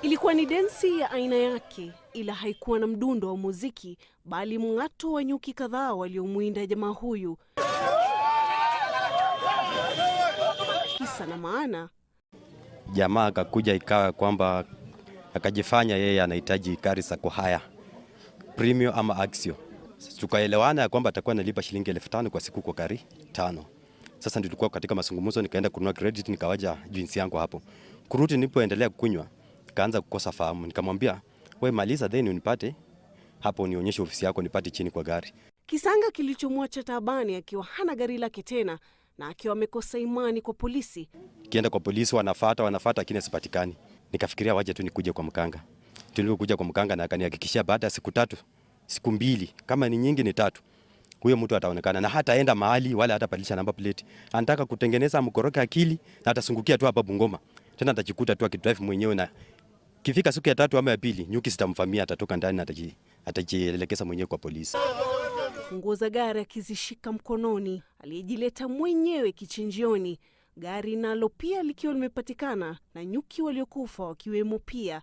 Ilikuwa ni densi ya aina yake, ila haikuwa na mdundo wa muziki, bali mng'ato wa nyuki kadhaa waliomwinda jamaa huyu. Kisa na maana, jamaa akakuja ikawa kwamba akajifanya yeye anahitaji gari za kuhaya premium ama axio. Tukaelewana ya kwamba atakuwa analipa shilingi 5,000 kwa siku kwa gari 5. Sasa ndio tulikuwa katika mazungumzo, nikaenda kununua credit, nikawaja jinsi yangu hapo. Kurudi nilipoendelea kunywa, kaanza kukosa fahamu. Nikamwambia, "Wewe maliza then unipate hapo, nionyeshe ofisi yako nipate chini kwa gari." Kisanga kilichomwacha taabani akiwa hana gari lake tena na akiwa amekosa imani kwa polisi. Kienda kwa polisi wanafuata lakini sipatikani. Nikafikiria waje tu nikuje kwa mkanga. Tulipokuja kwa mkanga na akanihakikishia baada ya siku 3, siku 2, kama ni nyingi ni 3, huyo mtu ataonekana na hataenda mahali wala hatapalisha namba plate. Anataka kutengeneza mkoroke akili na atasungukia tu hapa Bungoma. Tena atajikuta tu akidrive mwenyewe, na kifika siku ya 3 ama ya 2 nyuki sitamfamia, atatoka ndani na atajielekeza mwenyewe kwa polisi. Funguo za gari akizishika mkononi, aliyejileta mwenyewe kichinjioni, gari nalo pia likiwa limepatikana na nyuki waliokufa wakiwemo pia.